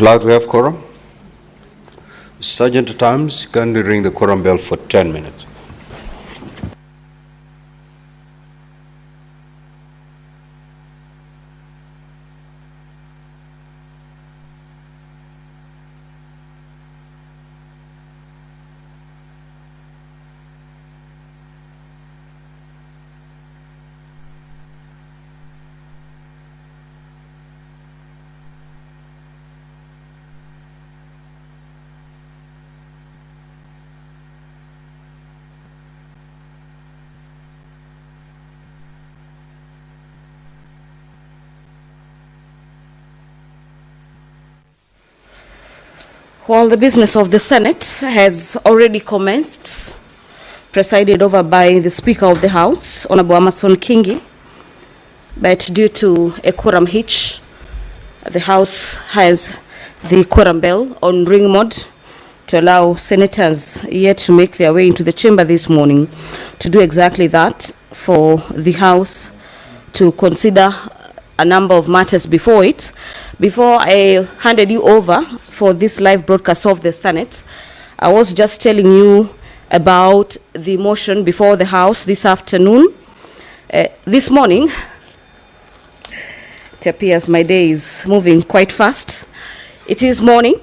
Cloud, we have quorum. Sergeant at Arms, kindly ring the quorum bell for 10 minutes. While the business of the Senate has already commenced, presided over by the Speaker of the House, Honorable Amason Kingi, but due to a quorum hitch, the House has the quorum bell on ring mode to allow senators yet to make their way into the chamber this morning to do exactly that, for the House to consider a number of matters before it. Before I handed you over for this live broadcast of the Senate, I was just telling you about the motion before the House this afternoon. This morning, it appears my day is moving quite fast. It is morning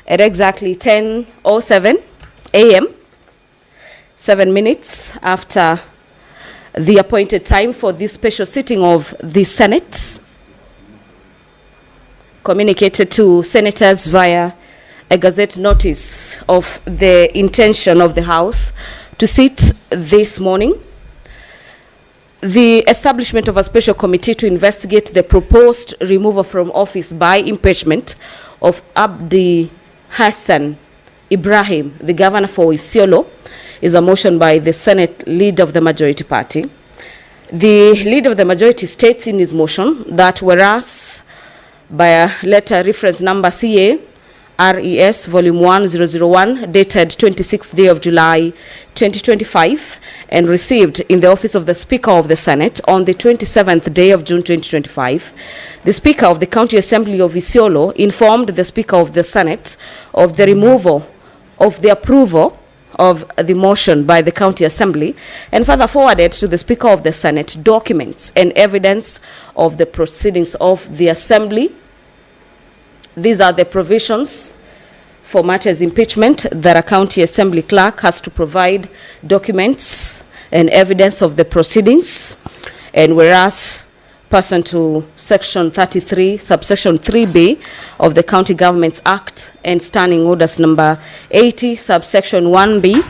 at exactly 10:07 a.m., 7 minutes after the appointed time for this special sitting of the Senate, communicated to senators via a gazette notice of the intention of the House to sit this morning. The establishment of a special committee to investigate the proposed removal from office by impeachment of Abdi Hassan Ibrahim, the governor for Isiolo, is a motion by the Senate leader of the majority party. The leader of the majority states in his motion that whereas by a letter reference number CA-RES volume 1001 dated 26th day of July 2025 and received in the office of the Speaker of the Senate on the 27th day of June 2025, the Speaker of the County Assembly of Isiolo informed the Speaker of the Senate of the removal of the approval of the motion by the County Assembly, and further forwarded to the Speaker of the Senate documents and evidence of the proceedings of the Assembly. These are the provisions for matters impeachment that a County Assembly clerk has to provide documents and evidence of the proceedings. And whereas pursuant to Section 33, subsection 3B of the County Governments Act and Standing Orders number 80, subsection 1B,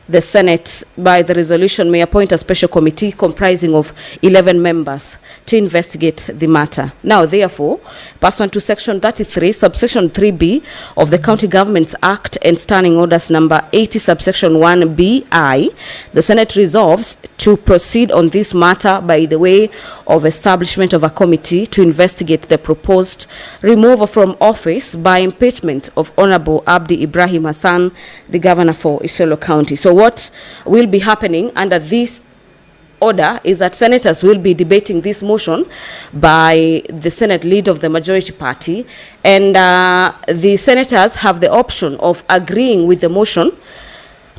the Senate, by the resolution, may appoint a special committee comprising of 11 members to investigate the matter. Now, therefore, pursuant to Section 33, subsection 3B of the County Governments Act and Standing Orders number 80, subsection 1BI, the Senate resolves to proceed on this matter by the way of establishment of a committee to investigate the proposed removal from office by impeachment of Honorable Abdi Ibrahim Hassan, the governor for Isiolo County. So what will be happening under this order is that senators will be debating this motion by the Senate leader of the majority party, and the senators have the option of agreeing with the motion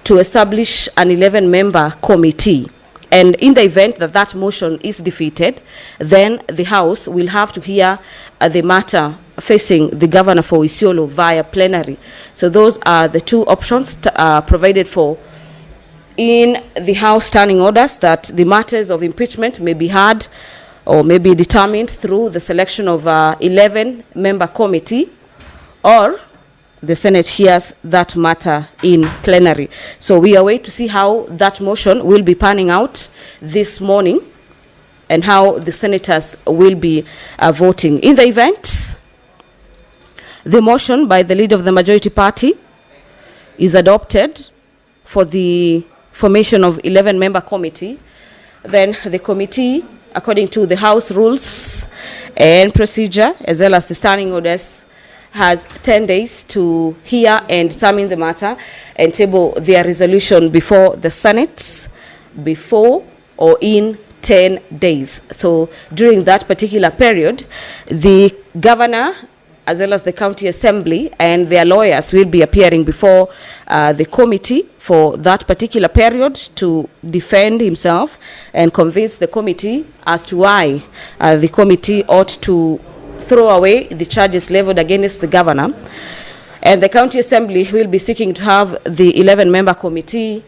to establish an 11-member committee. And in the event that that motion is defeated, then the House will have to hear the matter facing the governor for Isiolo via plenary. So those are the two options provided for in the House standing orders, that the matters of impeachment may be heard or may be determined through the selection of an 11-member committee, or the Senate hears that matter in plenary. So we await to see how that motion will be panning out this morning and how the senators will be voting. In the event the motion by the leader of the majority party is adopted for the formation of 11-member committee, then the committee, according to the House rules and procedure, as well as the standing orders, has 10 days to hear and determine the matter and table their resolution before the Senate before or in 10 days. So during that particular period, the governor as well as the county assembly, and their lawyers will be appearing before the committee for that particular period to defend himself and convince the committee as to why the committee ought to throw away the charges leveled against the governor. And the county assembly will be seeking to have the 11-member committee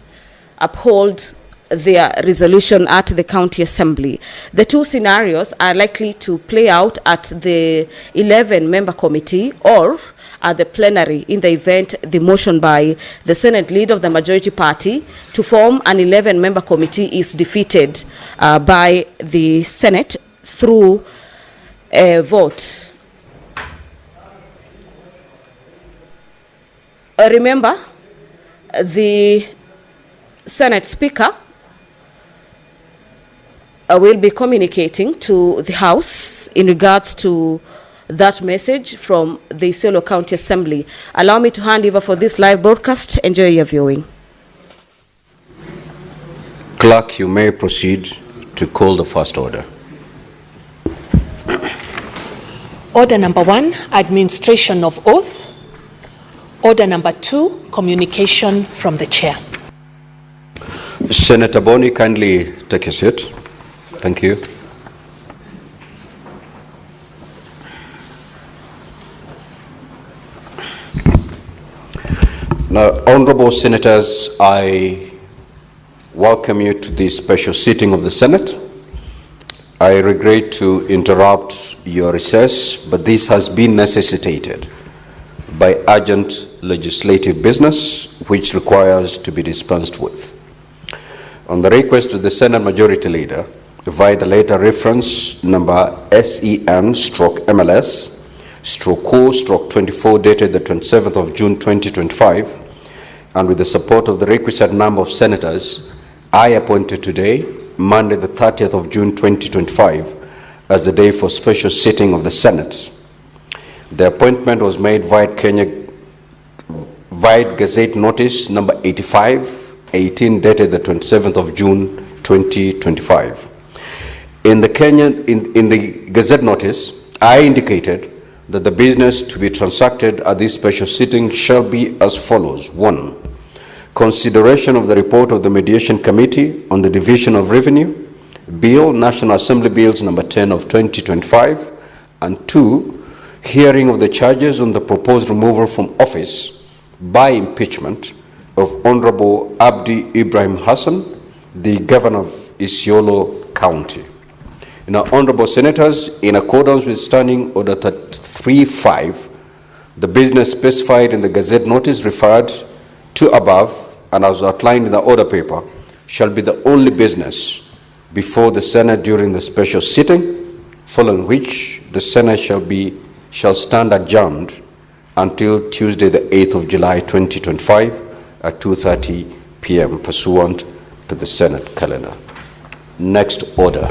uphold their resolution at the county assembly. The two scenarios are likely to play out at the 11-member committee or at the plenary in the event the motion by the Senate leader of the majority party to form an 11-member committee is defeated by the Senate through a vote. Remember, the Senate Speaker will be communicating to the House in regards to that message from the Isiolo County Assembly. Allow me to hand over for this live broadcast. Enjoy your viewing. Clerk, you may proceed to call the first order. Order number 1, administration of oath. Order number 2, communication from the chair. Senator Boni, kindly take a seat. Thank you. Now, honorable senators, I welcome you to this special sitting of the Senate. I regret to interrupt your recess, but this has been necessitated by urgent legislative business which requires to be dispensed with. On the request of the Senate Majority Leader, via the letter reference number SEN/MLS/CO/24 dated the 27th of June 2025, and with the support of the requisite number of senators, I appointed today, Monday the 30th of June 2025, as the day for special sitting of the Senate. The appointment was made via Gazette Notice number 85/18 dated the 27th of June 2025. In the Gazette Notice, I indicated that the business to be transacted at this special sitting shall be as follows. 1. Consideration of the report of the Mediation Committee on the Division of Revenue, Bill, National Assembly Bills number 10 of 2025, and 2. Hearing of the charges on the proposed removal from office by impeachment of Honorable Abdi Ibrahim Hassan, the Governor of Isiolo County. Now, honorable senators, in accordance with Standing Order 3.5, the business specified in the Gazette Notice referred to above and as outlined in the order paper shall be the only business before the Senate during the special sitting, following which the Senate shall stand adjourned until Tuesday the 8th of July 2025 at 2:30 p.m. pursuant to the Senate calendar. Next order.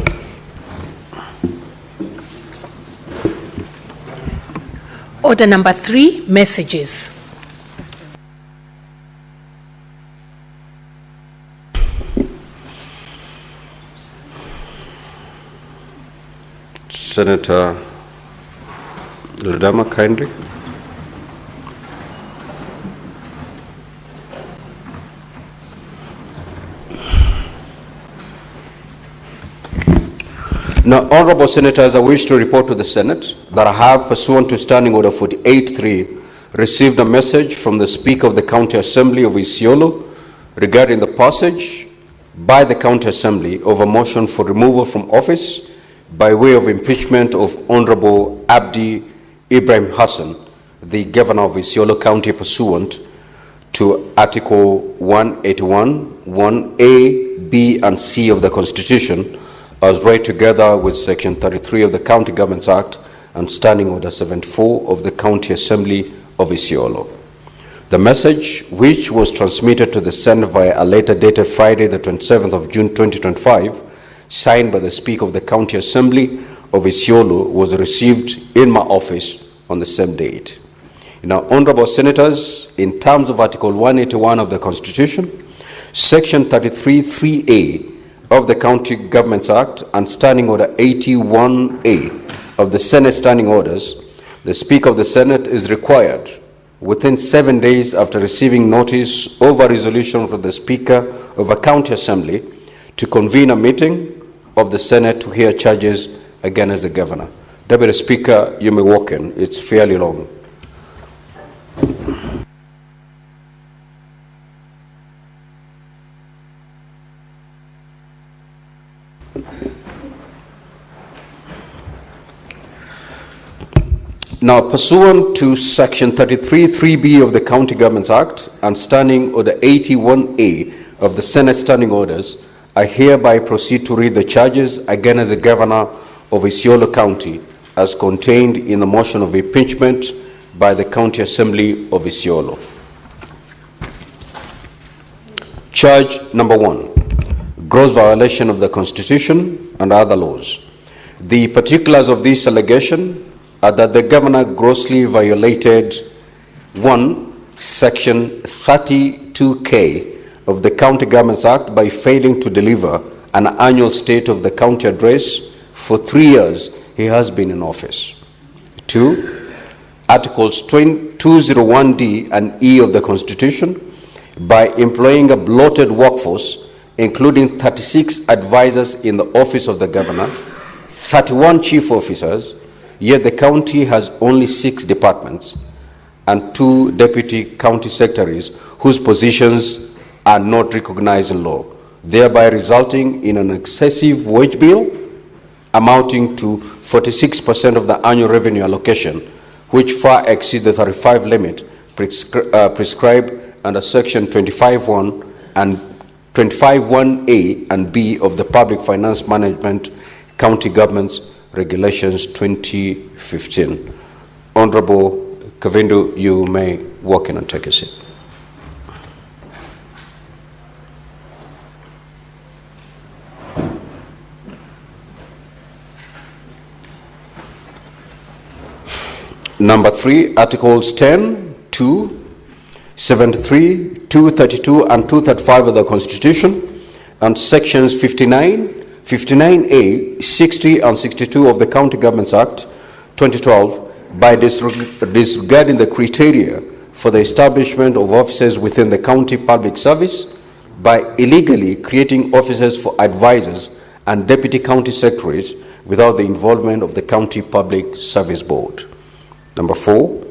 Order number 3, messages. Senator Ledama, kindly. Now, honorable senators, I wish to report to the Senate that I have, pursuant to Standing Order 48.3, received a message from the Speaker of the County Assembly of Isiolo regarding the passage by the County Assembly of a motion for removal from office by way of impeachment of Honorable Abdi Ibrahim Hassan, the Governor of Isiolo County, pursuant to Article 181, 1A, B, and C of the Constitution, as read together with Section 33 of the County Governments Act and Standing Order 74 of the County Assembly of Isiolo. The message, which was transmitted to the Senate via a letter dated Friday, the 27th of June 2025, signed by the Speaker of the County Assembly of Isiolo, was received in my office on the same date. Now, honorable senators, in terms of Article 181 of the Constitution, Section 33(3)(a) of the County Governments Act and Standing Order 81A of the Senate Standing Orders, The Speaker of the Senate is required, within 7 days after receiving notice of a resolution from the Speaker of a County Assembly, to convene a meeting of the Senate to hear charges against the Governor. Deputy Speaker, you may walk in. It's fairly long. Now, pursuant to Section 33(3)(b) of the County Governments Act and Standing Order 81A of the Senate Standing Orders, I hereby proceed to read the charges against the Governor of Isiolo County as contained in the motion of impeachment by the County Assembly of Isiolo. Charge number 1, gross violation of the Constitution and other laws. The particulars of this allegation are that the Governor grossly violated 1. Section 32K of the County Governments Act by failing to deliver an annual state of the county address for 3 years he has been in office. 2. Articles 201D and E of the Constitution by employing a bloated workforce, including 36 advisors in the office of the Governor, 31 chief officers, yet the county has only 6 departments and 2 deputy county secretaries whose positions are not recognized in law, thereby resulting in an excessive wage bill amounting to 46% of the annual revenue allocation, which far exceeds the 35 limit prescribed under Section 25(1) and 25(1)(a) and (b) of the Public Finance Management County Governments Regulations 2015. Honorable Kavindu, you may walk in and take a seat. Number 3, Articles 10, 2, 73, 232, and 235 of the Constitution, and Sections 59, 59A, 60, and 62 of the County Governments Act 2012 by disregarding the criteria for the establishment of offices within the county public service, by illegally creating offices for advisors and deputy county secretaries without the involvement of the County Public Service Board. Number 4,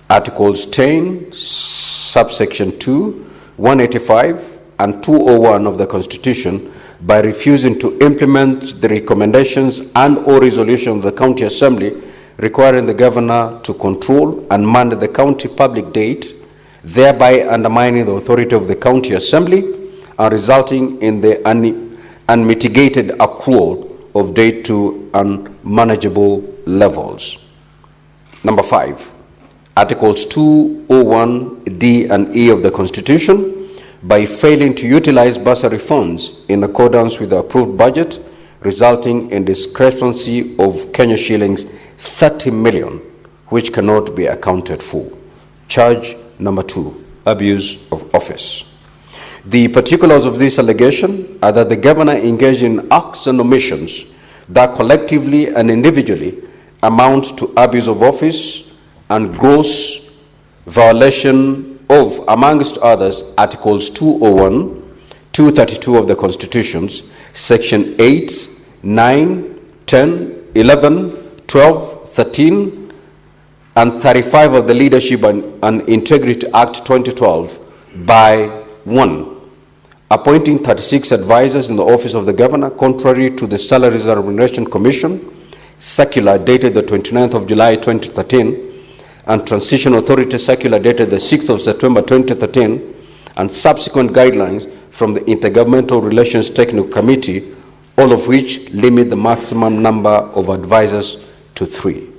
Articles 10, subsection 2, 185, and 201 of the Constitution by refusing to implement the recommendations and/or resolution of the County Assembly requiring the Governor to control and manage the county public debt, thereby undermining the authority of the County Assembly and resulting in the unmitigated accrual of debt to unmanageable levels. Number 5, Articles 201D and E of the Constitution by failing to utilize bursary funds in accordance with the approved budget, resulting in discrepancy of Kenya shillings 30 million, which cannot be accounted for. Charge number 2, abuse of office. The particulars of this allegation are that the Governor engaged in acts and omissions that collectively and individually amount to abuse of office and gross violation of, amongst others, Articles 201, 232 of the Constitutions, Section 8, 9, 10, 11, 12, 13, and 35 of the Leadership and Integrity Act 2012 by 1. Appointing 36 advisors in the office of the Governor, contrary to the Salaries and Remuneration Commission circular dated the 29th of July 2013, and Transition Authority circular dated the 6th of September 2013, and subsequent guidelines from the Intergovernmental Relations Technical Committee, all of which limit the maximum number of advisors to 3.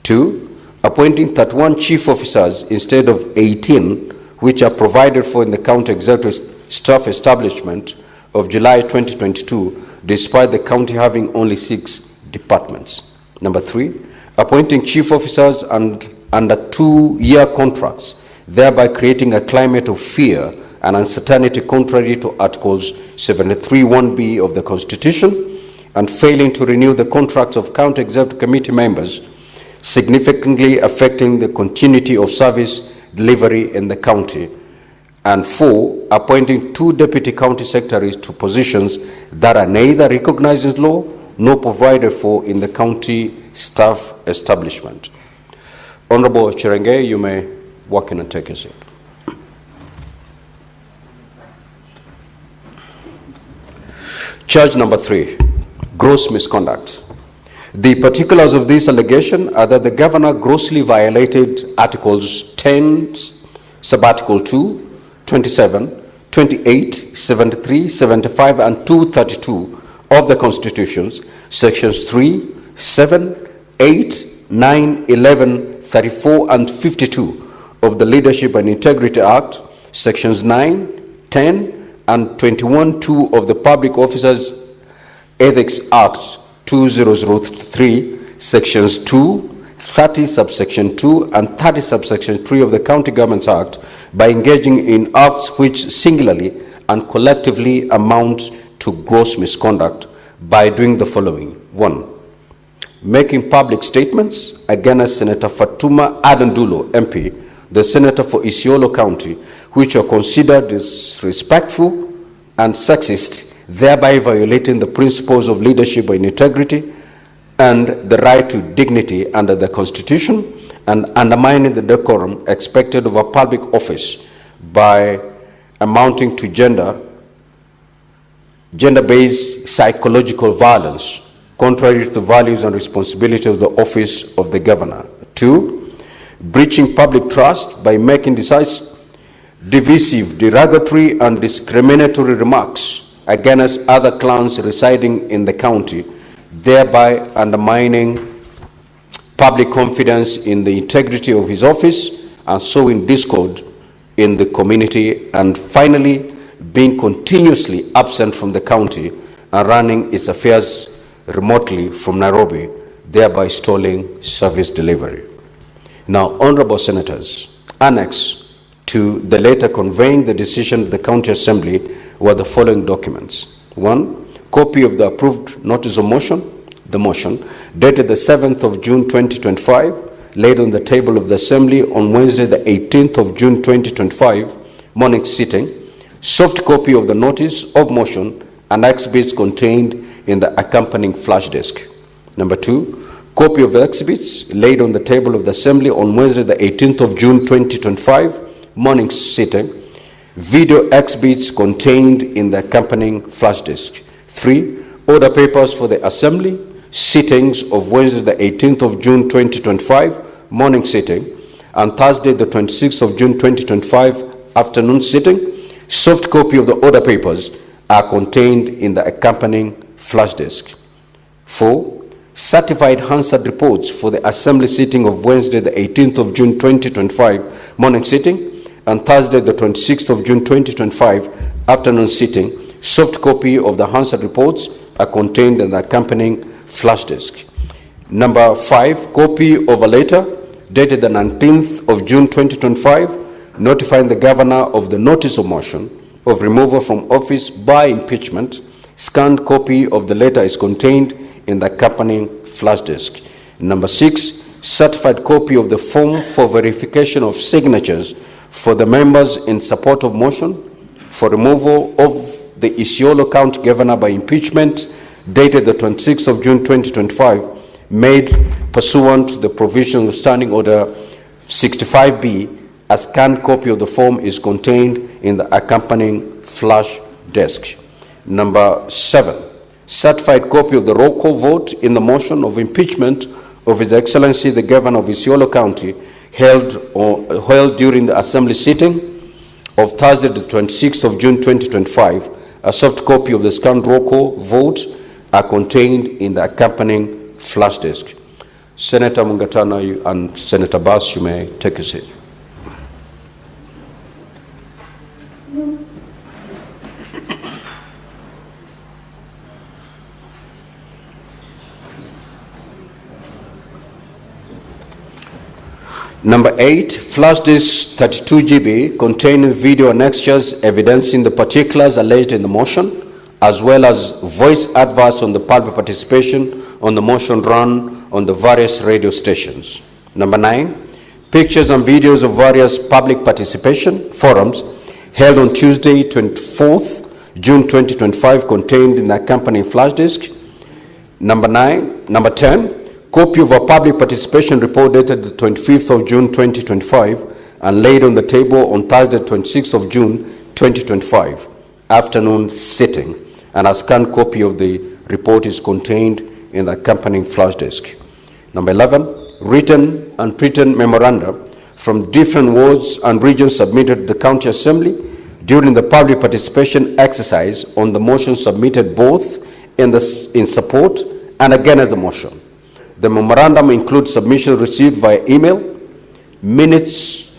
2. Appointing 31 chief officers instead of 18, which are provided for in the County Executive Staff Establishment of July 2022, despite the county having only 6 departments. Number 3, appointing chief officers under 2-year contracts, thereby creating a climate of fear and uncertainty contrary to Articles 73(1)(b) of the Constitution, and failing to renew the contracts of County Executive Committee members significantly affecting the continuity of service delivery in the county. And 4, appointing 2 deputy county secretaries to positions that are neither recognized in law nor provided for in the county staff establishment. Honorable Chirenge, you may walk in and take a seat. Charge number 3, gross misconduct. The particulars of this allegation are that the governor grossly violated Articles 10, Subarticle 2, 27, 28, 73, 75, and 232 of the Constitutions, Sections 3, 7, 8, 9, 11, 34, and 52 of the Leadership and Integrity Act, Sections 9, 10, and 21(2) of the Public Officers Ethics Act 2003, Sections 2, 30 subsection 2, and 30 subsection 3 of the County Governments Act by engaging in acts which singularly and collectively amount to gross misconduct by doing the following. 1, making public statements against Senator Fatuma Adandulo, MP, the Senator for Isiolo County, which are considered disrespectful and sexist, thereby violating the principles of leadership and integrity and the right to dignity under the Constitution, and undermining the decorum expected of a public office by amounting to gender-based psychological violence, contrary to the values and responsibility of the office of the governor. 2, breaching public trust by making divisive, derogatory, and discriminatory remarks against other clans residing in the county, thereby undermining public confidence in the integrity of his office and sowing discord in the community. And finally, being continuously absent from the county and running its affairs remotely from Nairobi, thereby stalling service delivery. Now, honorable senators, annexed to the letter conveying the decision of the County Assembly were the following documents. 1, copy of the approved notice of motion, the motion, dated the 7th of June 2025, laid on the table of the Assembly on Wednesday the 18th of June 2025, morning sitting, soft copy of the notice of motion and exhibits contained in the accompanying flash disk. Number 2, copy of the exhibits laid on the table of the Assembly on Wednesday the 18th of June 2025, morning sitting, video exhibits contained in the accompanying flash disk. 3, order papers for the Assembly sittings of Wednesday the 18th of June 2025, morning sitting, and Thursday the 26th of June 2025, afternoon sitting. Soft copy of the order papers are contained in the accompanying flash disk. 4, certified Hansard reports for the Assembly sitting of Wednesday the 18th of June 2025, morning sitting, and Thursday the 26th of June 2025, afternoon sitting. Soft copy of the Hansard reports are contained in the accompanying flash disk. Number 5, copy of a letter dated the 19th of June 2025, notifying the governor of the notice of motion of removal from office by impeachment. Scanned copy of the letter is contained in the accompanying flash disk. Number 6, certified copy of the form for verification of signatures for the members in support of motion for removal of the Isiolo County Governor by impeachment, dated the 26th of June 2025, made pursuant to the provisions of Standing Order 65B. A scanned copy of the form is contained in the accompanying flash disk. Number 7, certified copy of the roll call vote in the motion of impeachment of His Excellency the Governor of Isiolo County, held during the Assembly sitting of Thursday the 26th of June 2025. A soft copy of the scanned roll call vote are contained in the accompanying flash disk. Senator Mungatana and Senator Bass, you may take a seat. Number 8, flash disk 32 GB containing video annexures evidencing the particulars alleged in the motion as well as voice adverts on the public participation on the motion run on the various radio stations. Number 9, pictures and videos of various public participation forums held on Tuesday, 24th June 2025, contained in the accompanying flash disk. Number 10, copy of a public participation report dated the 25th of June 2025 and laid on the table on Thursday, 26th of June 2025, afternoon sitting, and a scanned copy of the report is contained in the accompanying flash disk. Number 11, written and printed memoranda from different wards and regions submitted to the County Assembly during the public participation exercise on the motion submitted both in support and against the motion. The memorandum includes submissions received via email, minutes,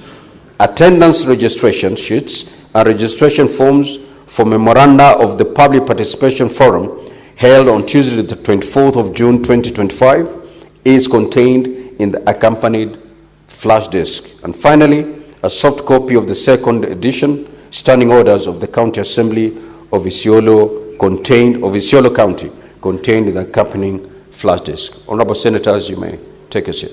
attendance registration sheets, and registration forms for memoranda of the public participation forum held on Tuesday the 24th of June 2025 is contained in the accompanied flash disk. And finally, a soft copy of the second edition standing orders of the County Assembly of Isiolo County contained in the accompanying flash disk. Honorable Senators, you may take a seat.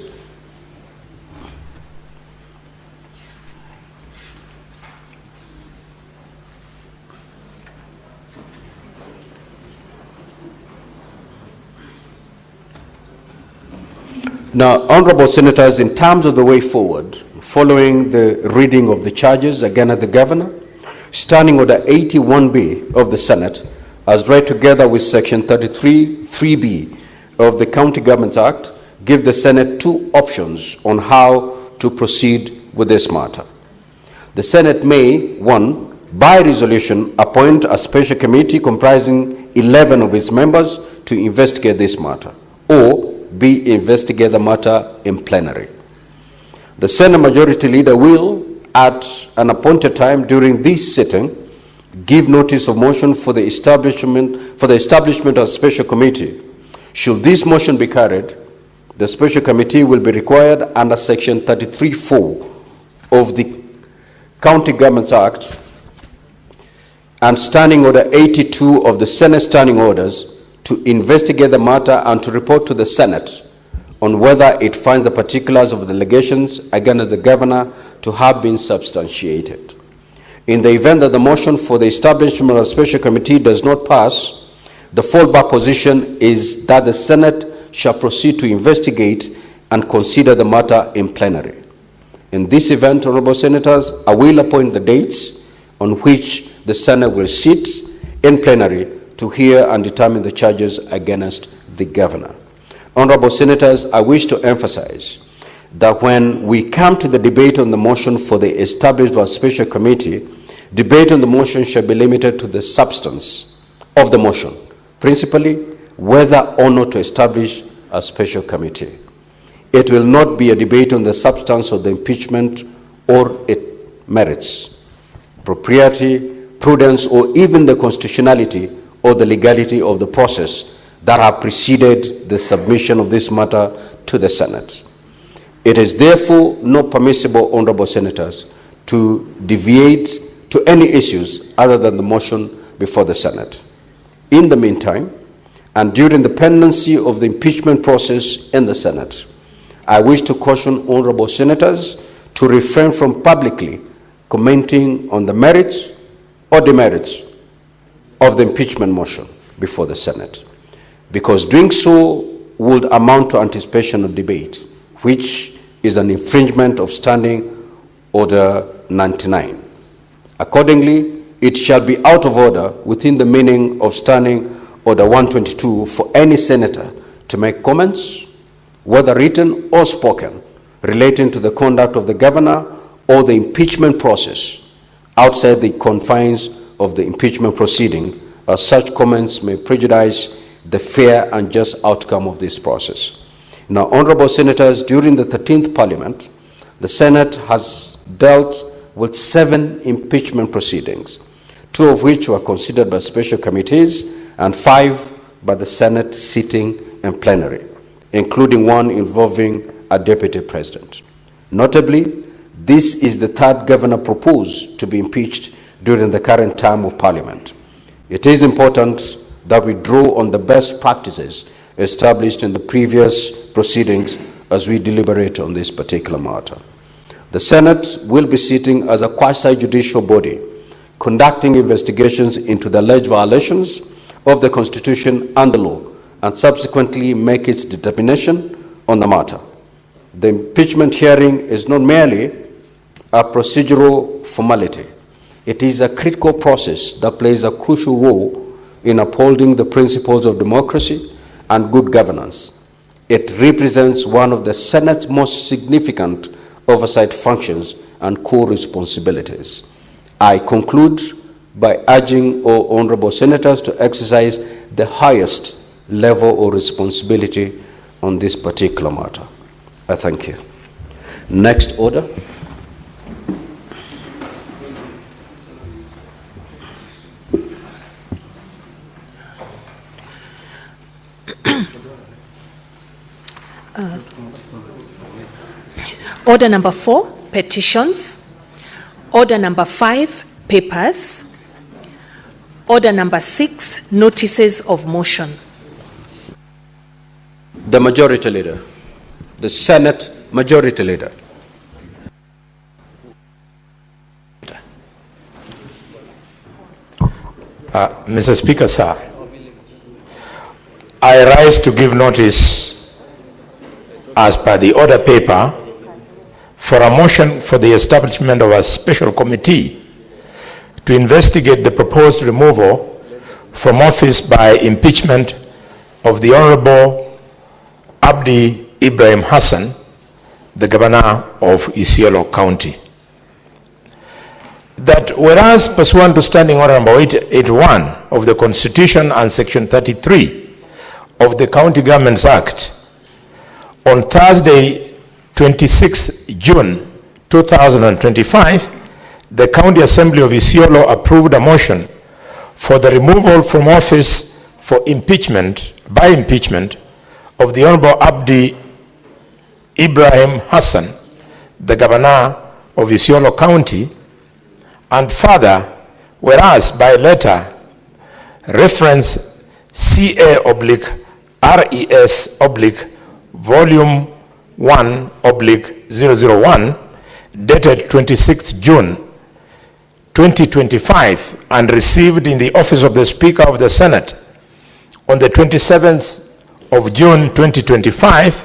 Now, Honorable Senators, in terms of the way forward, following the reading of the charges against the Governor, Standing Order 81B of the Senate, as read together with Section 33(3)B of the County Government Act, give the Senate two options on how to proceed with this matter. The Senate may, 1, by resolution, appoint a special committee comprising 11 of its members to investigate this matter, or B, investigate the matter in plenary. The Senate Majority Leader will, at an appointed time during this sitting, give notice of motion for the establishment of a special committee. Should this motion be carried, the special committee will be required under Section 33(4) of the County Government Act and Standing Order 82 of the Senate Standing Orders to investigate the matter and to report to the Senate on whether it finds the particulars of the allegations against the Governor to have been substantiated. In the event that the motion for the establishment of a special committee does not pass, the fallback position is that the Senate shall proceed to investigate and consider the matter in plenary. In this event, Honorable Senators, I will appoint the dates on which the Senate will sit in plenary to hear and determine the charges against the Governor. Honorable Senators, I wish to emphasize that when we come to the debate on the motion for the establishment of a special committee, debate on the motion shall be limited to the substance of the motion, principally whether or not to establish a special committee. It will not be a debate on the substance of the impeachment or its merits, propriety, prudence, or even the constitutionality or the legality of the process that have preceded the submission of this matter to the Senate. It is therefore not permissible, Honorable Senators, to deviate to any issues other than the motion before the Senate. In the meantime, and during the pendency of the impeachment process in the Senate, I wish to caution Honorable Senators to refrain from publicly commenting on the merits or demerits of the impeachment motion before the Senate, because doing so would amount to anticipation of debate, which is an infringement of Standing Order 99. Accordingly, it shall be out of order within the meaning of Standing Order 122 for any senator to make comments, whether written or spoken, relating to the conduct of the Governor or the impeachment process outside the confines of the impeachment proceeding, as such comments may prejudice the fair and just outcome of this process. Now, Honorable Senators, during the 13th Parliament, the Senate has dealt with 7 impeachment proceedings, 2 of which were considered by special committees and 5 by the Senate sitting in plenary, including one involving a deputy president. Notably, this is the 3rd governor proposed to be impeached during the current term of Parliament. It is important that we draw on the best practices established in the previous proceedings as we deliberate on this particular matter. The Senate will be sitting as a quasi-judicial body, conducting investigations into the alleged violations of the Constitution and the law, and subsequently make its determination on the matter. The impeachment hearing is not merely a procedural formality. It is a critical process that plays a crucial role in upholding the principles of democracy and good governance. It represents one of the Senate's most significant oversight functions and core responsibilities. I conclude by urging all honorable senators to exercise the highest level of responsibility on this particular matter. I thank you. Next order. Order number 4, petitions. Order number 5, papers. Order number 6, notices of motion. The Majority Leader. The Senate Majority Leader. Mr. Speaker, sir, I rise to give notice as per the order paper for a motion for the establishment of a special committee to investigate the proposed removal from office by impeachment of the Honorable Abdi Ibrahim Hassan, the Governor of Isiolo County. That whereas pursuant to Standing Order number 881 of the Constitution and Section 33 of the County Governments Act, on Thursday, 26th June 2025, the County Assembly of Isiolo approved a motion for the removal from office for impeachment, by impeachment, of the Honorable Abdi Ibrahim Hassan, the Governor of Isiolo County, and further, whereas by letter reference CA/RES/Volume 1/001, dated 26th June 2025, and received in the office of the Speaker of the Senate on the 27th of June 2025,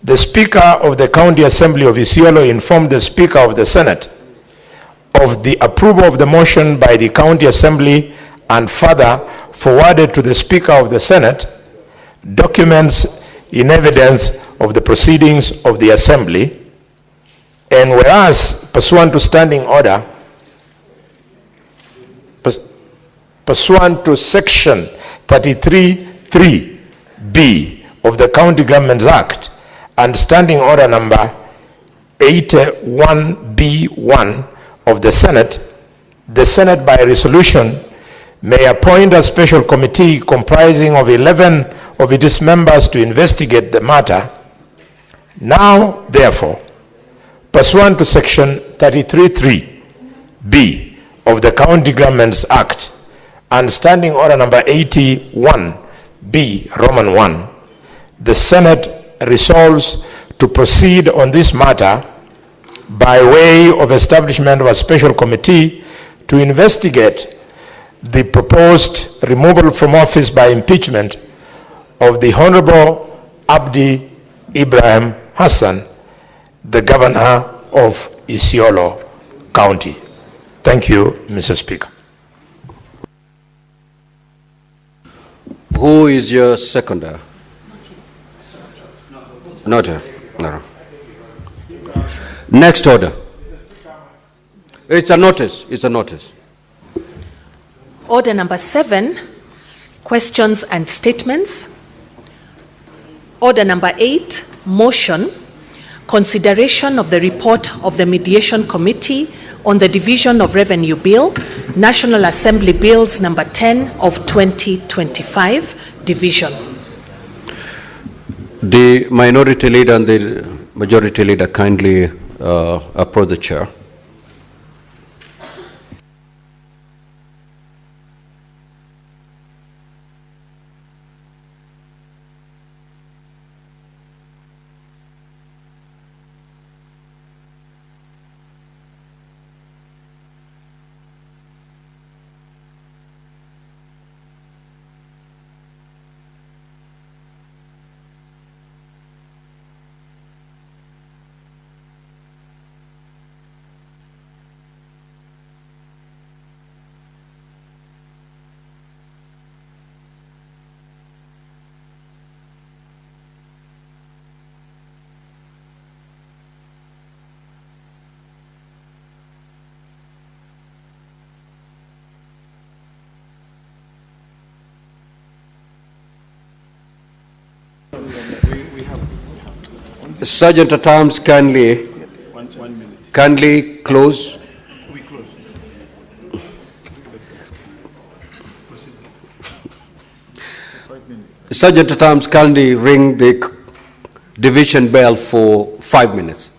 the Speaker of the County Assembly of Isiolo informed the Speaker of the Senate of the approval of the motion by the County Assembly and further forwarded to the Speaker of the Senate documents in evidence of the proceedings of the Assembly. And whereas pursuant to Standing Order, pursuant to Section 33(3)(b) of the County Governments Act and Standing Order number 81(b)(1) of the Senate by resolution may appoint a special committee comprising of 11 of its members to investigate the matter. Now, therefore, pursuant to Section 33(3)(b) of the County Governments Act and Standing Order number 81(b) Roman 1, the Senate resolves to proceed on this matter by way of establishment of a special committee to investigate the proposed removal from office by impeachment of the Honorable Abdi Ibrahim Hassan, the Governor of Isiolo County. Thank you, Mr. Speaker. Who is your seconder? Not here. No. Next order. It's a notice. It's a notice. Order number 7, questions and statements. Order number 8, motion, consideration of the report of the Mediation Committee on the Division of Revenue Bill, National Assembly Bills number 10 of 2025, division. The Minority Leader and the Majority Leader kindly approach the chair. Sergeant at Arms, kindly close. Sergeant at Arms, kindly ring the division bell for 5 minutes.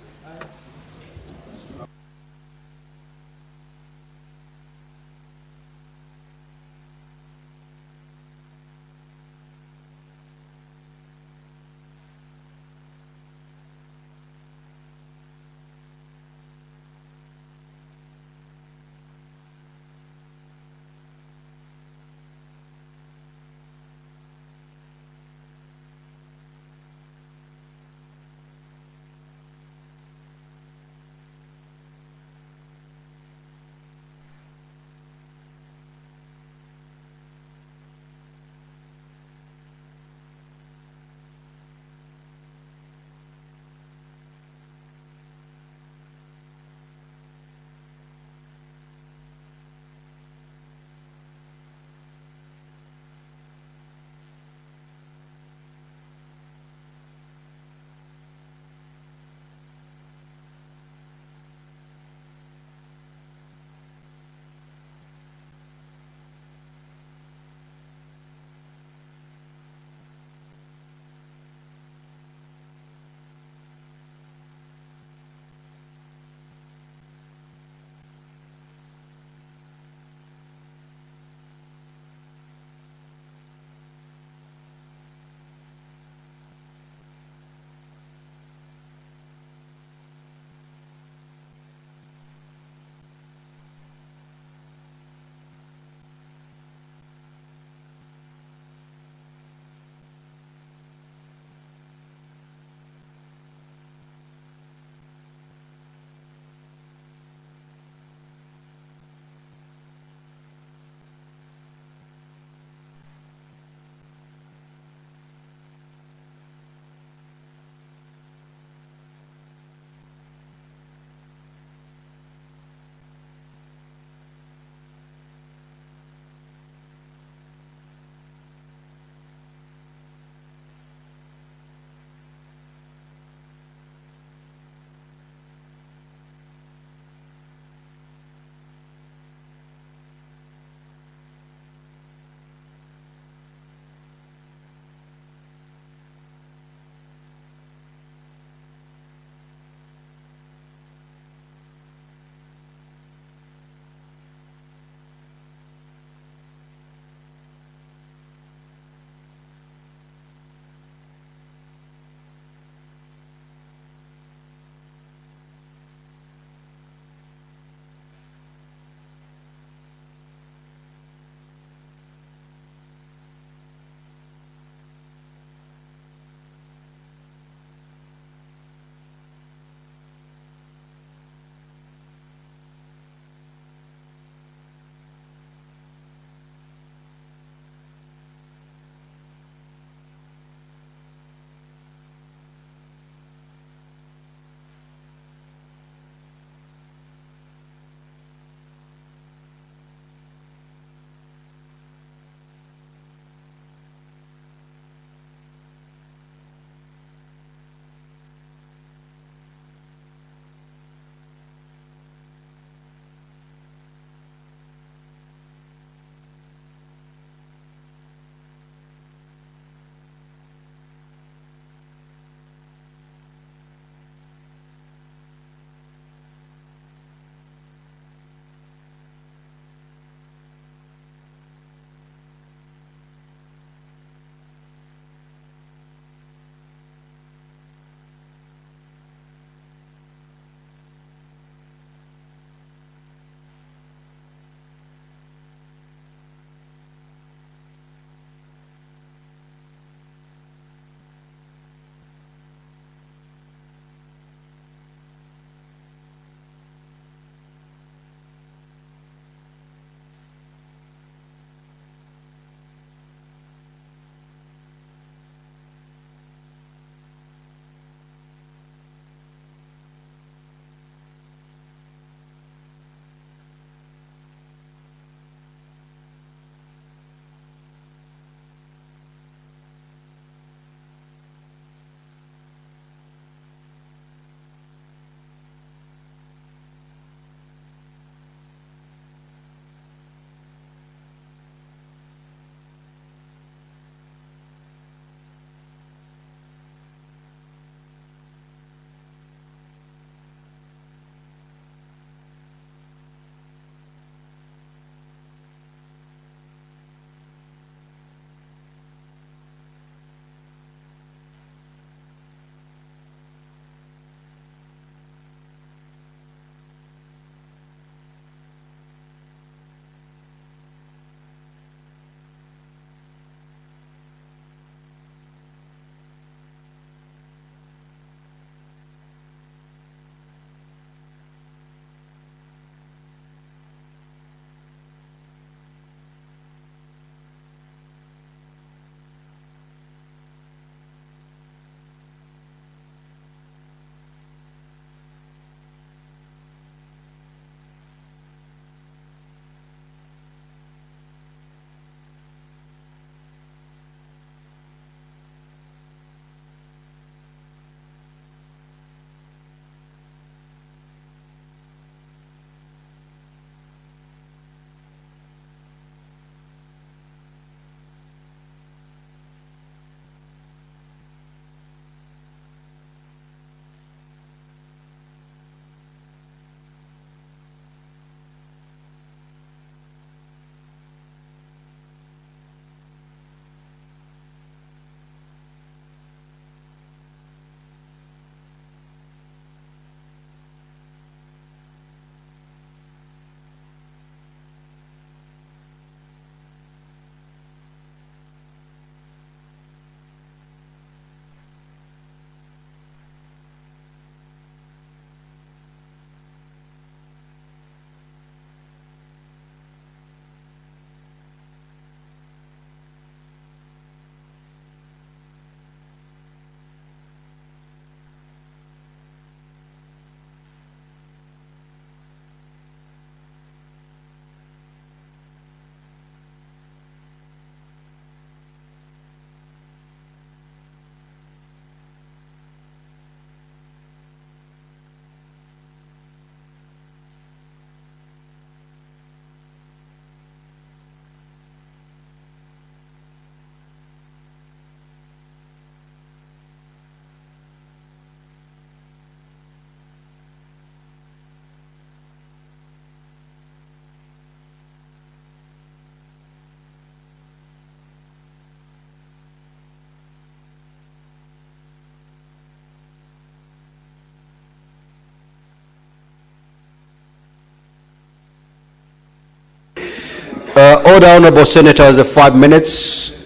Order, honorable senators, the 5 minutes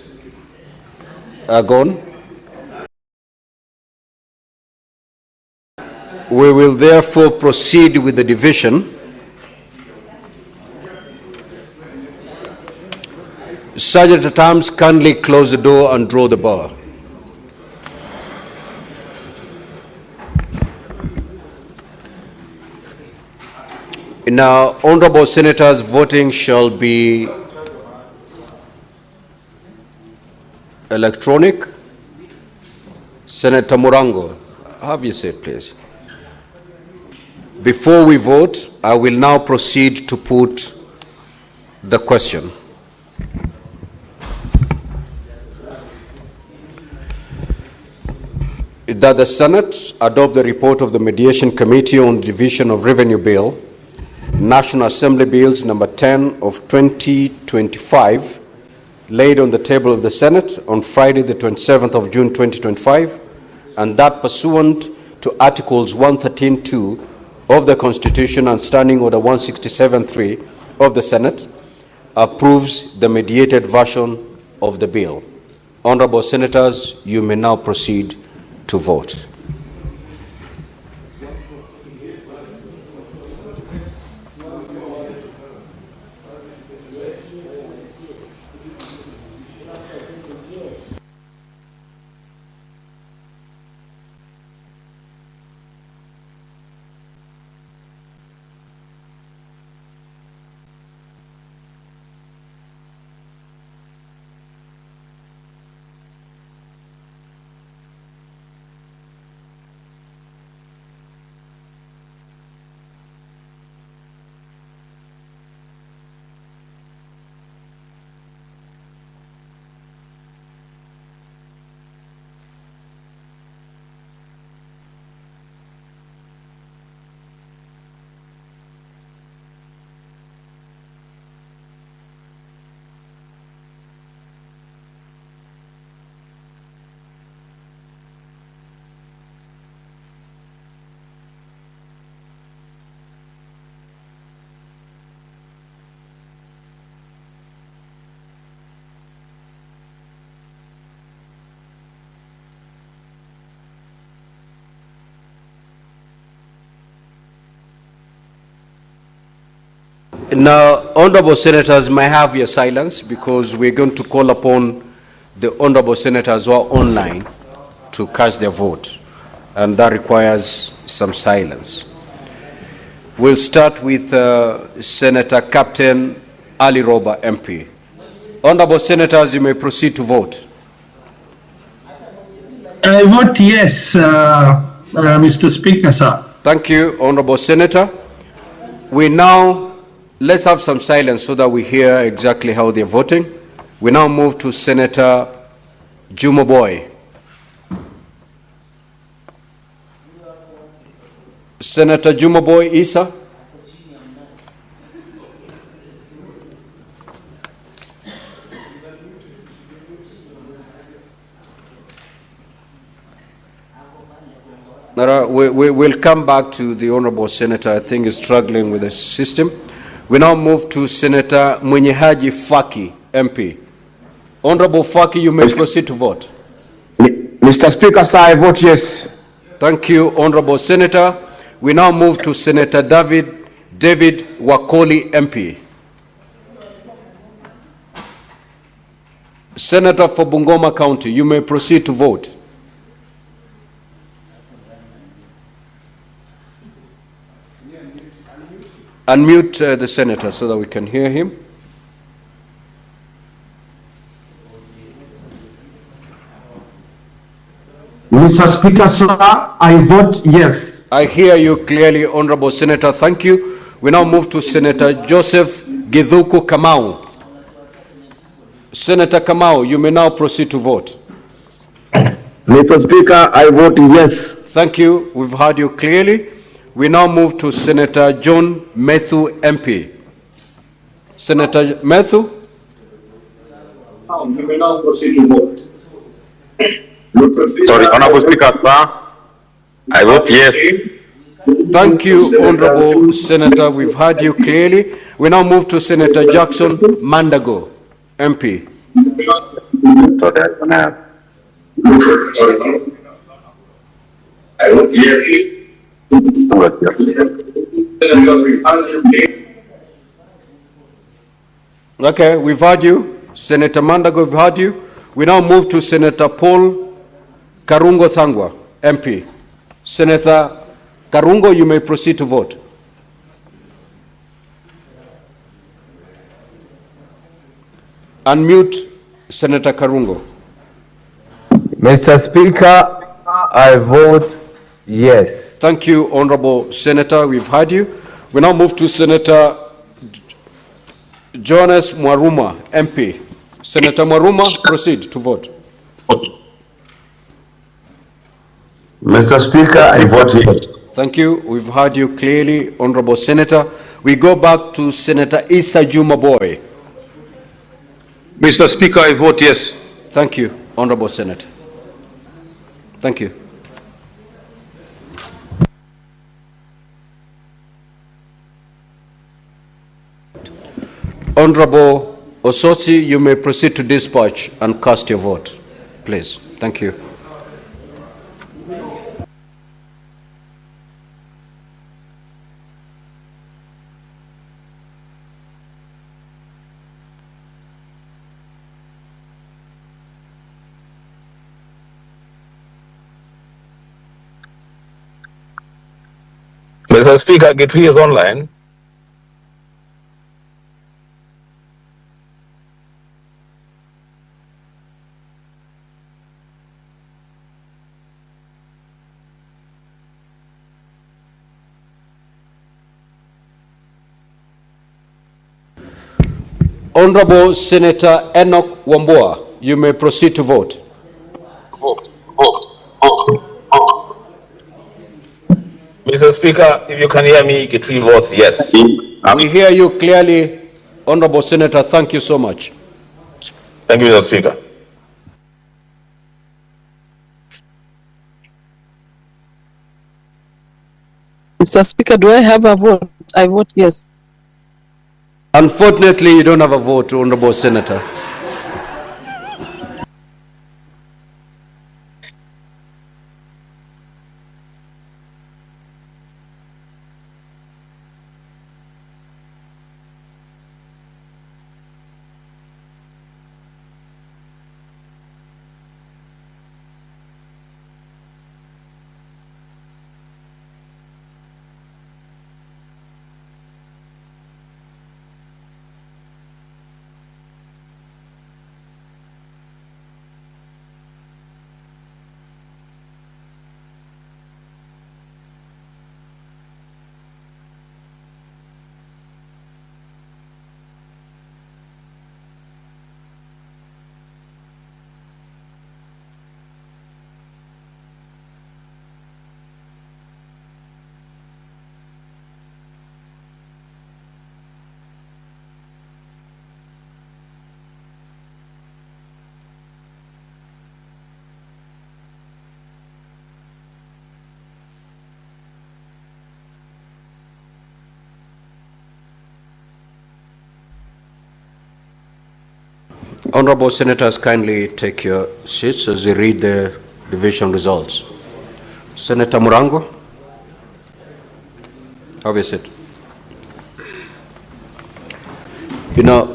are gone. We will therefore proceed with the division. Sergeant at arms, kindly close the door and draw the bar. Now, honorable senators, voting shall be electronic. Senator Morango, have your seat, please. Before we vote, I will now proceed to put the question. That the Senate adopt the report of the Mediation Committee on Division of Revenue Bill, National Assembly Bills number 10 of 2025, laid on the table of the Senate on Friday the 27th of June 2025, and that pursuant to Articles 113(2) of the Constitution and Standing Order 167(3) of the Senate, approves the mediated version of the bill. Honorable Senators, you may now proceed to vote. Now, honorable senators, may I have your silence, because we're going to call upon the honorable senators who are online to cast their vote, and that requires some silence. We'll start with Senator Captain Ali Roba, MP. Honorable senators, you may proceed to vote. I vote yes, Mr. Speaker, sir. Thank you, honorable senator. Let's have some silence so that we hear exactly how they're voting. We now move to Senator Juma Boy. Senator Juma Boy Isa. We'll come back to the honorable senator. I think he's struggling with the system. We now move to Senator Mwenyehaji Faki, MP. Honorable Faki, you may proceed to vote. Mr. Speaker, sir, I vote yes. Thank you, honorable senator. We now move to Senator David Wakoli, MP. Senator for Bungoma County, you may proceed to vote. Unmute the senator so that we can hear him. Mr. Speaker, sir, I vote yes. I hear you clearly, honorable senator. Thank you. We now move to Senator Joseph Githuku Kamau. Senator Kamau, you may now proceed to vote. Mr. Speaker, I vote yes. Thank you. We've heard you clearly. We now move to Senator John Methu, MP. Senator Methu? You may now proceed to vote. Sorry, honorable speaker, sir. I vote yes. Thank you, Honorable Senator. We've heard you clearly. We now move to Senator Jackson Mandago, MP. Okay, we've heard you. Senator Mandago, we've heard you. We now move to Senator Paul Karungo Thangwa, MP. Senator Karungo, you may proceed to vote. Unmute Senator Karungo. Mr. Speaker, I vote yes. Thank you, Honorable Senator. We've heard you. We now move to Senator Jonas Mwaruma, MP. Senator Mwaruma, proceed to vote. Mr. Speaker, I vote yes. Thank you. We've heard you clearly, Honorable Senator. We go back to Senator Issa Juma Boy. Mr. Speaker, I vote yes. Thank you, Honorable Senator. Thank you. Honorable Osotsi, you may proceed to dispatch and cast your vote, please. Thank you. Mr. Speaker, Getri is online. Honorable Senator Enoch Wambua, you may proceed to vote. Mr. Speaker, if you can hear me, Getri votes yes. We hear you clearly, Honorable Senator. Thank you so much. Thank you, Mr. Speaker. Mr. Speaker, do I have a vote? I vote yes. Unfortunately, you don't have a vote, Honorable Senator. Honorable Senators, kindly take your seats as we read the division results. Senator Murango, have a seat.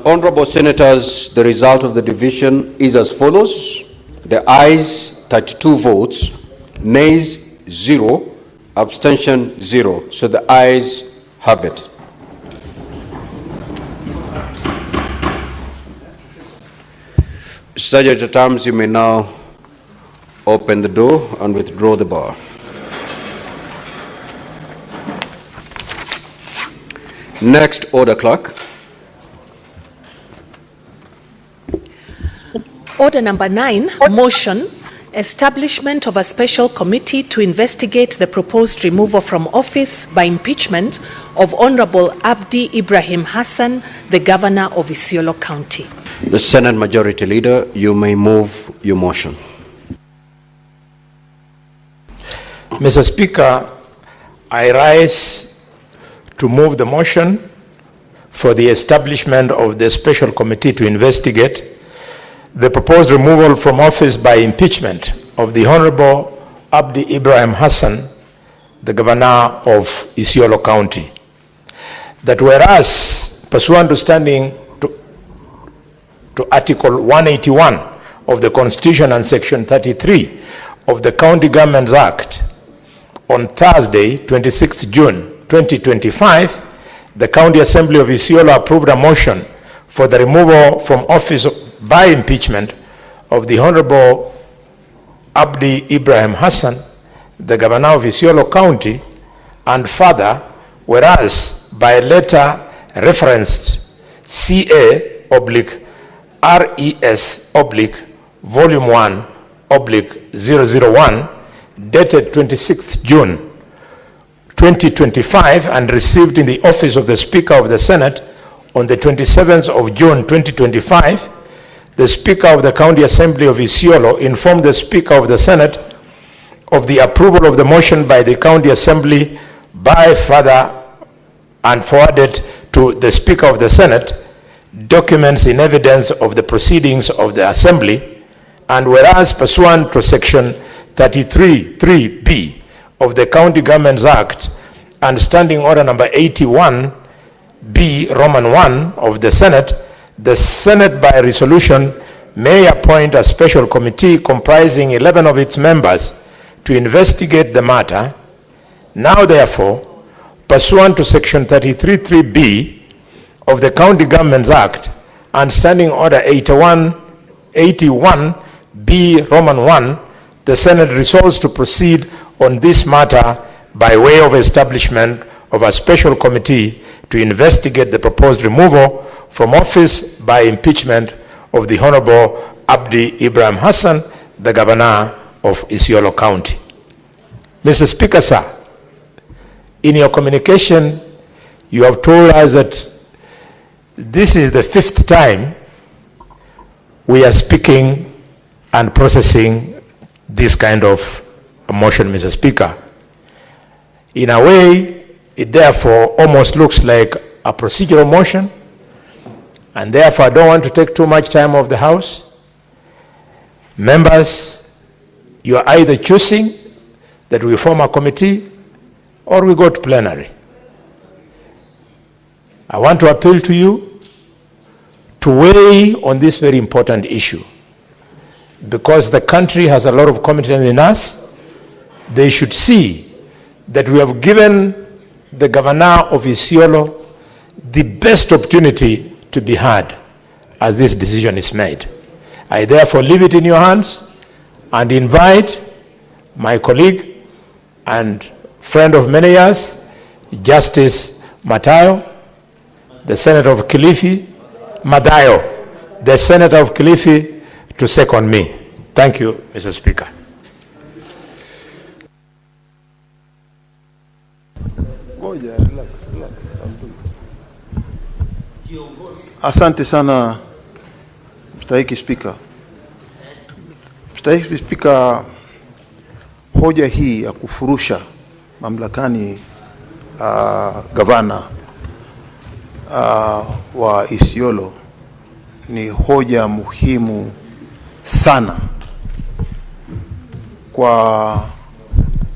Honorable Senators, the result of the division is as follows. The ayes, 32 votes, nays, 0, abstention, 0. So the ayes have it. Sergeant at Arms, you may now open the door and withdraw the bar. Next, order clerk. Order number 9, motion, establishment of a special committee to investigate the proposed removal from office by impeachment of Honorable Abdi Ibrahim Hassan, the Governor of Isiolo County. The Senate Majority Leader, you may move your motion. Mr. Speaker, I rise to move the motion for the establishment of the special committee to investigate the proposed removal from office by impeachment of the Honorable Abdi Ibrahim Hassan, the governor of Isiolo County. That whereas, pursuant to standing to Article 181 of the Constitution and Section 33 of the County Governments Act, on Thursday, 26 June 2025, the County Assembly of Isiolo approved a motion for the removal from office by impeachment of the Honorable Abdi Ibrahim Hassan, the governor of Isiolo County, and further, whereas by letter referenced CA/RES/Volume 1/001, dated 26th June 2025 and received in the office of the Speaker of the Senate on the 27th of June 2025, the Speaker of the County Assembly of Isiolo informed the Speaker of the Senate of the approval of the motion by the County Assembly by further and forwarded to the Speaker of the Senate documents in evidence of the proceedings of the Assembly, and whereas pursuant to Section 33(3)(b) of the County Governments Act and Standing Order number 81(b) Roman 1 of the Senate by resolution may appoint a special committee comprising 11 of its members to investigate the matter. Now therefore, pursuant to Section 33(3)(b) of the County Governments Act and Standing Order 81(b) Roman 1, the Senate resolves to proceed on this matter by way of establishment of a special committee to investigate the proposed removal from office by impeachment of the Honorable Abdi Ibrahim Hassan, the governor of Isiolo County. Mr. Speaker, sir, in your communication, you have told us that this is the 5th time we are speaking and processing this kind of a motion, Mr. Speaker. In a way, it therefore almost looks like a procedural motion, and therefore I don't want to take too much time of the House. Members, you are either choosing that we form a committee or we go to plenary. I want to appeal to you to weigh on this very important issue, because the country has a lot of confidence in us. They should see that we have given the governor of Isiolo the best opportunity to be heard as this decision is made. I therefore leave it in your hands and invite my colleague and friend of many years, Justice Matayo, the Senator of Kilifi, Madayo, the Senator of Kilifi, to second me. Thank you, Mr. Speaker. Asante sana Mstahiki Spika. Mstahiki Spika, hoja hii ya kufurusha mamlakani gavana wa Isiolo ni hoja muhimu sana kwa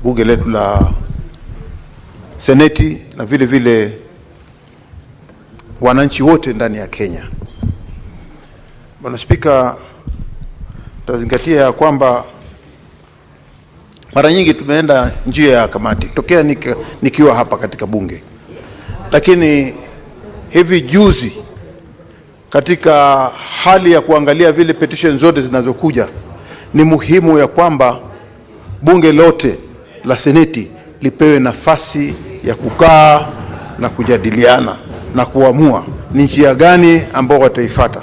bunge letu la Seneti na vile vile wananchi wote ndani ya Kenya. Bwana Spika, tazingatia kwamba mara nyingi tumeenda njia ya kamati tokea nikiwa hapa katika bunge, lakini hivi juzi katika hali ya kuangalia vile petition zote zinazokuja, ni muhimu ya kwamba bunge lote la Seneti lipewe nafasi ya kukaa na kujadiliana na kuamua ni njia gani ambao wataifuata.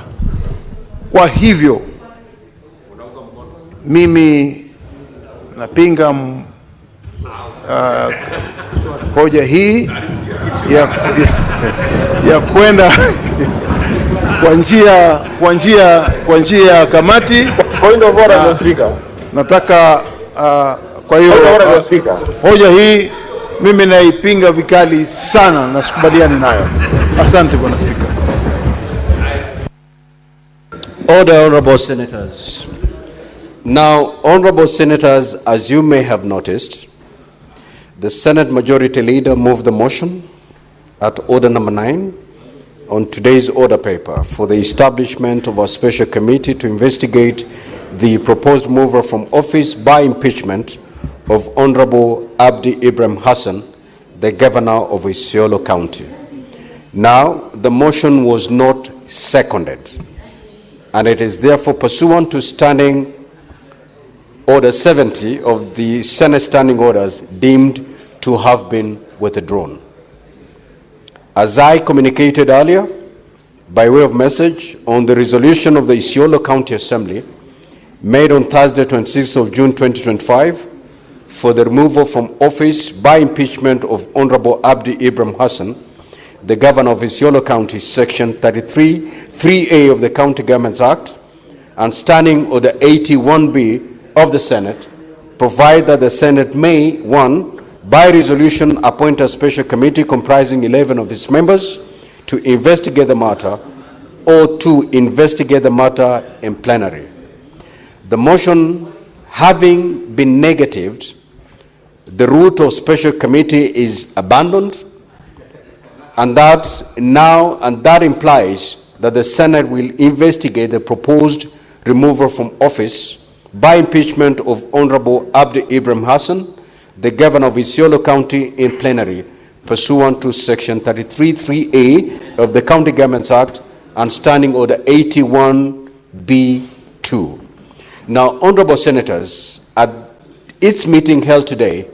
Kwa hivyo mimi napinga hoja hii ya kwenda kwa njia ya kamati. Point of order, Mr. Speaker. Nataka kwa hiyo hoja hii mimi naipinga vikali sana na sikubaliani nayo. Asante Bwana Spika. Order, honorable senators. Now, honorable senators, as you may have noticed, the Senate Majority Leader moved the motion at order number 9 on today's order paper for the establishment of a special committee to investigate the proposed mover from office by impeachment of Honorable Abdi Ibrahim Hassan, the governor of Isiolo County. Now, the motion was not seconded, and it is therefore pursuant to Standing Order 70 of the Senate Standing Orders deemed to have been withdrawn. As I communicated earlier, by way of message on the resolution of the Isiolo County Assembly made on Thursday, 26th of June 2025, for the removal from office by impeachment of Honorable Abdi Ibrahim Hassan, the governor of Isiolo County, Section 33, 3A of the County Governments Act, and Standing Order 81B of the Senate, provide that the Senate may, 1, by resolution appoint a special committee comprising 11 of its members to investigate the matter, or 2, investigate the matter in plenary. The motion having been negatived, the route of special committee is abandoned, and that implies that the Senate will investigate the proposed removal from office by impeachment of Honorable Abdi Ibrahim Hassan, the governor of Isiolo County, in plenary, pursuant to Section 33(3)(a) of the County Governments Act and Standing Order 81B(2). Now, honorable senators, at its meeting held today,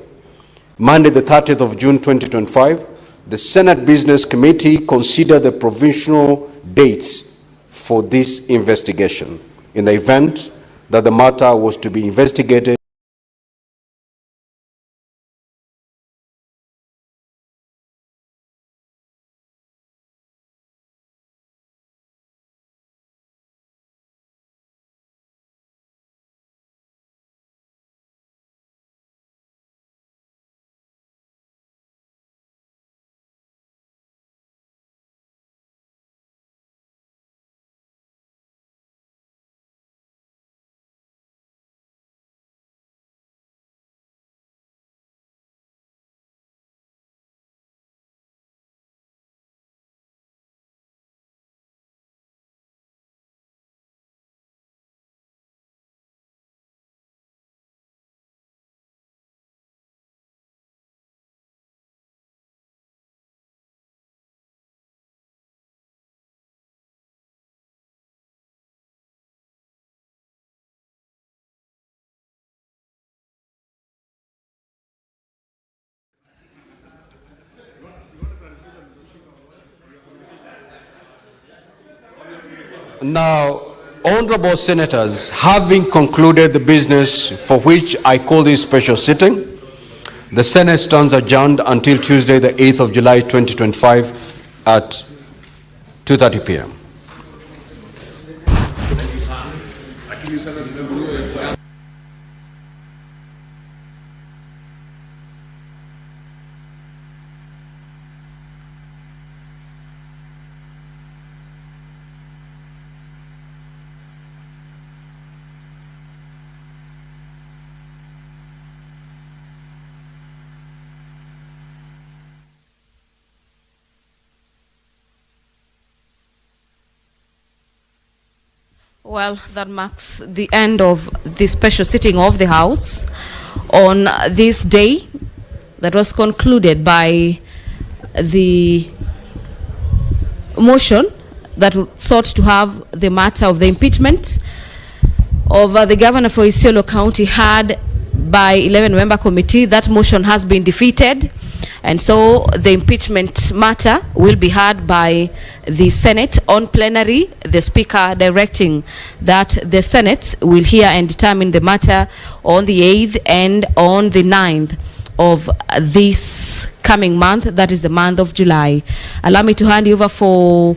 Monday the 30th of June 2025, the Senate Business Committee considered the provisional dates for this investigation in the event that the matter was to be investigated Now, honorable senators, having concluded the business for which I call this special sitting, the Senate stands adjourned until Tuesday, the 8th of July, 2025 at 2:30 p.m. Well, that marks the end of the special sitting of the House on this day that was concluded by the motion that sought to have the matter of the impeachment of the governor for Isiolo County heard by 11-member committee. That motion has been defeated, and so the impeachment matter will be heard by the Senate on plenary, the Speaker directing that the Senate will hear and determine the matter on the 8th and on the 9th of this coming month, that is the month of July. Allow me to hand you over for